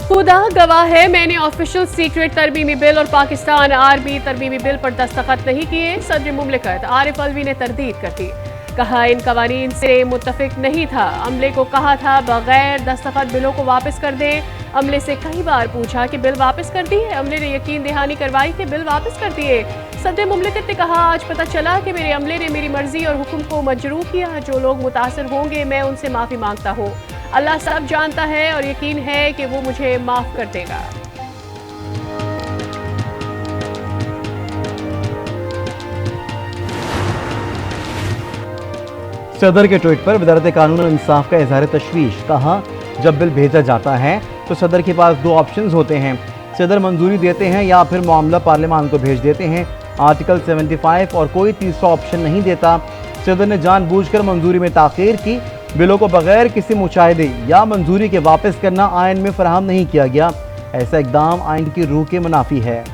खुदा गवाह है, मैंने ऑफिशियल सीक्रेट तरमीमी बिल और पाकिस्तान आर्मी तरमीमी बिल पर दस्तखत नहीं किए। सदर मुमलिकत आरिफ अलवी ने तरदीद कर दी। कहा इन कवानीन से मुत्तफिक नहीं था। अमले को कहा था बगैर दस्तखत बिलों को वापस कर दें। अमले से कई बार पूछा कि बिल वापस कर दिए। अमले ने यकीन दहानी करवाई कि बिल वापस कर दिए। सदर मुमलिकत ने कहा आज पता चला कि मेरे अमले ने मेरी मर्जी और हुक्म को मजरू किया। जो लोग मुतासर होंगे मैं उनसे माफ़ी मांगता हूँ। अल्लाह सब जानता है और यकीन है कि वो मुझे माफ़ कर देगा। सदर के ट्वीट पर वज़ारत कानून और इंसाफ का इजहार तशवीश। कहा जब बिल भेजा जाता है तो सदर के पास दो ऑप्शंस होते हैं, सदर मंजूरी देते हैं या फिर मामला पार्लियामान को भेज देते हैं। आर्टिकल 75 और कोई तीसरा ऑप्शन नहीं देता। सदर ने जानबूझकर मंजूरी में ताख़ीर की। बिलों को बगैर किसी मुशाहिदे या मंजूरी के वापस करना आइन में फराहम नहीं किया गया। ऐसा इकदाम आइन की रूह के मुनाफी है।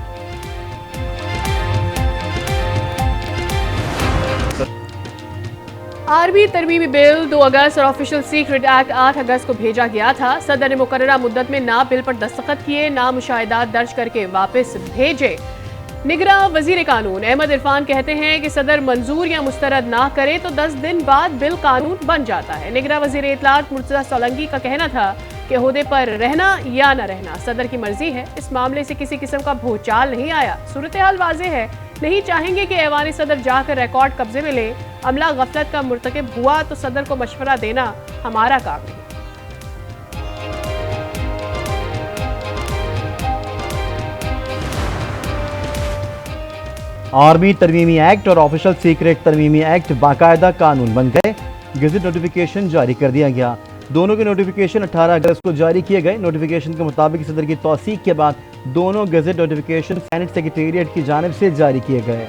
आर्मी तरमीमी बिल 2 अगस्त और ऑफिशियल सीक्रेट एक्ट 8 अगस्त को भेजा गया था। सदर ने मुकर्ररा मुद्दत में ना बिल पर दस्तखत किए ना मुशाहिदात दर्ज करके वापस भेजे। निगरां वजीर कानून अहमद इरफान कहते हैं कि सदर मंजूर या मुस्तरद ना करे तो 10 दिन बाद बिल कानून बन जाता है। निगरां वजीर इत्तलात मुर्तज़ा सोलंकी का कहना था कि ओहदे पर रहना या न रहना सदर की मर्जी है। इस मामले से किसी किस्म का भूचाल नहीं आया। सूरत हाल वाज़ेह है। नहीं चाहेंगे कि ऐवान सदर जाकर रिकॉर्ड कब्जे में ले। अमला गफलत का मुर्तकिब हुआ तो सदर को मशवरा देना हमारा काम नहीं। आर्मी तरमीमी एक्ट और ऑफिशियल सीक्रेट तरमीमी एक्ट बाकायदा कानून बन गए। गज़ट नोटिफिकेशन जारी कर दिया गया। दोनों के नोटिफिकेशन 18 अगस्त को जारी किए गए। नोटिफिकेशन के मुताबिक सदर की तौसीक के बाद दोनों गज़ट नोटिफिकेशन सेनेट सेक्रेटेरिएट की जानिब से जारी किए गए।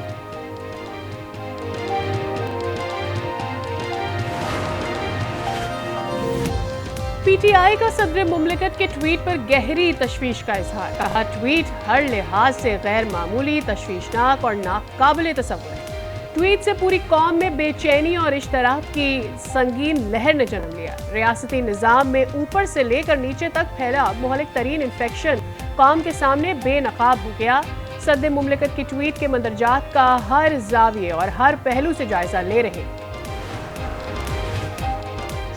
पीटीआई का सदर मुमलिकत के ट्वीट पर गहरी तशवीश का इजहार। कहा ट्वीट हर लिहाज से गैर मामूली, तशवीशनाक और नाकाबिले तसव्वुर है। ट्वीट से पूरी कौम में बेचैनी और इश्तराक की संगीन लहर ने जन्म लिया। रियासती निज़ाम में ऊपर से लेकर नीचे तक फैला मुहलिक तरीन इन्फेक्शन कौम के सामने बेनकाब हो गया। सदर मुमलिकत की ट्वीट के मंदरजात का हर जाविये और हर पहलू से जायजा ले रहे।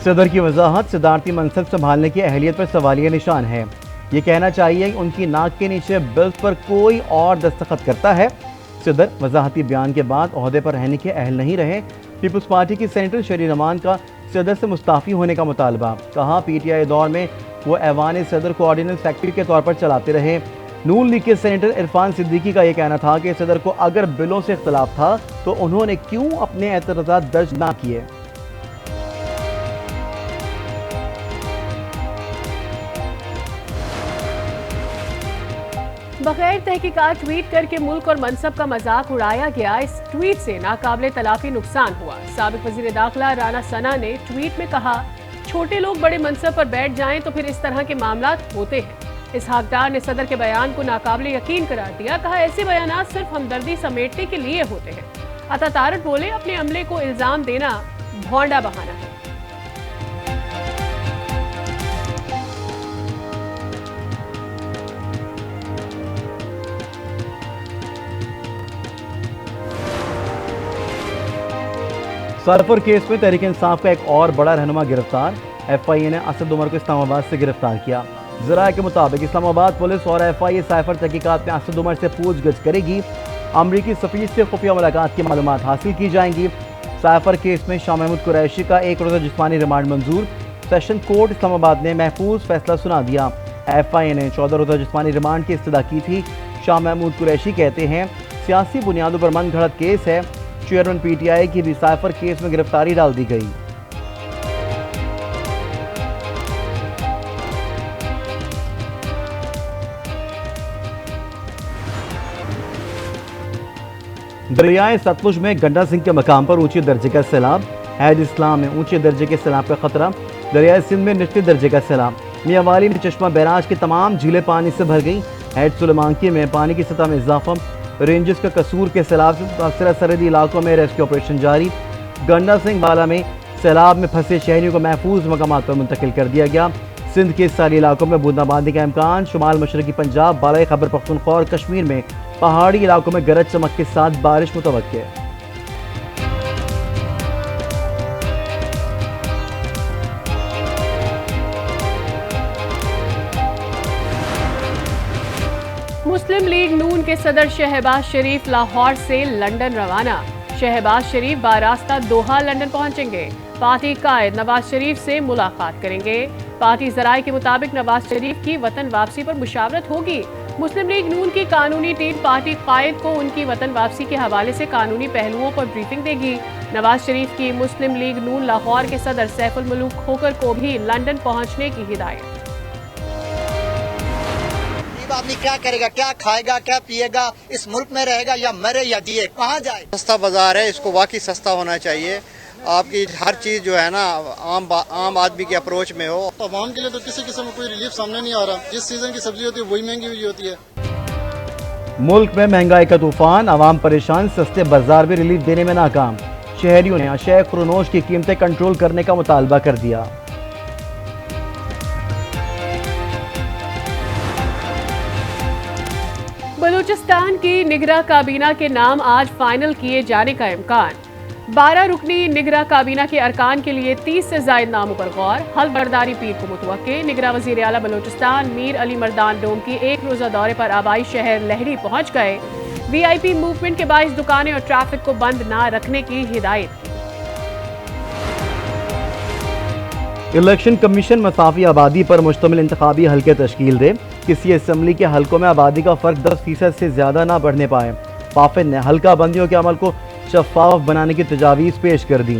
सदर की वजाहत सदारती मनसब संभालने की अहलियत पर सवालिया निशान है। ये कहना चाहिए कि उनकी नाक के नीचे बिल्स पर कोई और दस्तखत करता है। सदर वजाहती बयान के बाद ओहदे पर रहने के अहल नहीं रहे। पीपल्स पार्टी की सेनेटर शरीर रमान का सदर से मुस्ताफ़ी होने का मुतालबा। कहा पीटीआई दौर में वो ऐवान सदर को ऑर्डिनेंस फैक्ट्री के तौर पर चलाते रहे। नून लीग के सेनेटर इरफान सिद्दीकी का यह कहना था कि सदर को अगर बिलों से इख्तलाफ था तो उन्होंने क्यों अपने एतराज़ात दर्ज ना किए। बगैर तहकीकात ट्वीट करके मुल्क और मनसब का मजाक उड़ाया गया। इस ट्वीट से नाकाबिले तलाफी नुकसान हुआ। साबिक वजीर दाखिला राना सना ने ट्वीट में कहा छोटे लोग बड़े मनसब पर बैठ जाएं तो फिर इस तरह के मामलात होते हैं। इसहाक डार ने सदर के बयान को नाकाबिले यकीन करार दिया। कहा ऐसे बयानात सिर्फ हमदर्दी समेटने के लिए होते हैं। अता तारट बोले अपने अमले को इल्जाम देना भौंडा बहाना है। सरफर केस में तहरीक इंसाफ का एक और बड़ा रहनुमा गिरफ्तार। FIA ने असद उमर को इस्लामाबाद से गिरफ्तार किया। ज़राए के मुताबिक इस्लामाबाद पुलिस और FIA साइफर तहकीकात में असद उमर से पूछगछ करेगी। अमरीकी सफ़ीर से खुफिया मुलाकात की मालूमात हासिल की जाएंगी। साइफर केस में शाह महमूद कुरैशी का 1 रोज़ा जिस्मानी रिमांड मंजूर। सेशन कोर्ट इस्लामाबाद ने महफूज फैसला सुना दिया। FIA ने 14 रोज़ा जिस्मानी रिमांड की इस्तदा की थी। शाह महमूद कुरैशी कहते हैं सियासी बुनियादों पर मन घड़त केस है। चेयरमैन PTI की भी साइफर केस में गिरफ्तारी डाल दी गई। दरियाए सतलुज में गंडा सिंह के मकाम पर ऊंचे दर्जे का सैलाब। हैज इस्लाम में ऊंचे दर्जे के सैलाब का खतरा। दरियाए सिंध में निचले दर्जे का सैलाब। मियांवाली में चश्मा बैराज की तमाम झीलें पानी से भर गई। हैज सुलेमानकी में पानी की सतह में इजाफा। रेंजर्स का कसूर के सैलाब से मुतासर सरहदी इलाकों में रेस्क्यू ऑपरेशन जारी। गंडा सिंह बाला में सैलाब में फंसे शहरियों को महफूज मकामात पर मुंतकिल कर दिया गया। सिंध के सारी इलाकों में बूंदाबांदी का इम्कान। शुमाल मशरकी पंजाब, बालाई खैबर पख्तूनख्वा और कश्मीर में पहाड़ी इलाकों में गरज चमक के साथ बारिश मुतवक्के। मुस्लिम लीग नून के सदर शहबाज शरीफ लाहौर से लंदन रवाना। शहबाज शरीफ बारास्ता दोहा लंदन पहुंचेंगे। पार्टी कायद नवाज शरीफ से मुलाकात करेंगे। पार्टी जराये के मुताबिक नवाज शरीफ की वतन वापसी पर मुशावरत होगी। मुस्लिम लीग नून की कानूनी टीम पार्टी कायद को उनकी वतन वापसी के हवाले से कानूनी पहलुओं पर ब्रीफिंग देगी। नवाज शरीफ की मुस्लिम लीग नून लाहौर के सदर सैफुल मुल्क खोकर को भी लंदन पहुंचने की हिदायत। आदमी क्या करेगा, क्या खाएगा, क्या पिएगा, इस मुल्क में रहेगा या मरे या जिए, कहाँ जाए। सस्ता बाजार है, इसको वाकई सस्ता होना चाहिए। आपकी हर चीज जो है ना आम आदमी के अप्रोच में हो। तो आवाम के लिए तो किसी किस्म का कोई रिलीफ सामने नहीं आ रहा। जिस सीजन की सब्जी होती है वही महंगी हुई होती है। मुल्क में महंगाई का तूफान, आवाम परेशान, सस्ते बाजार भी रिलीफ देने में नाकाम। शहरियों ने अशय खुरनोश की कीमतें कंट्रोल करने का मुतालबा कर दिया। बलूचिस्तान की निगरां काबीना के नाम आज फाइनल किए जाने का इम्कान। 12 रुकनी निगरां काबीना के अरकान के लिए 30 से ज्यादा नामों पर गौर। हल्फ बरदारी पीर को मुतवक्के। निगरां वजीर आला बलूचिस्तान मीर अली मर्दान डोम की एक रोजा दौरे पर आबाई शहर लहरी पहुंच गए। VIP मूवमेंट के बाइस दुकानें और ट्रैफिक को बंद न रखने की हिदायत। इलेक्शन कमीशन मसाफी आबादी पर मुश्तमिल इंतखाबी हल्के तश्कील दे। किसी असम्बली के हल्कों में आबादी का फर्क 10% से ज्यादा ना बढ़ने पाए। पाफिन ने हल्का बंदियों के अमल को शफाफ बनाने की तजावीज़ पेश कर दी।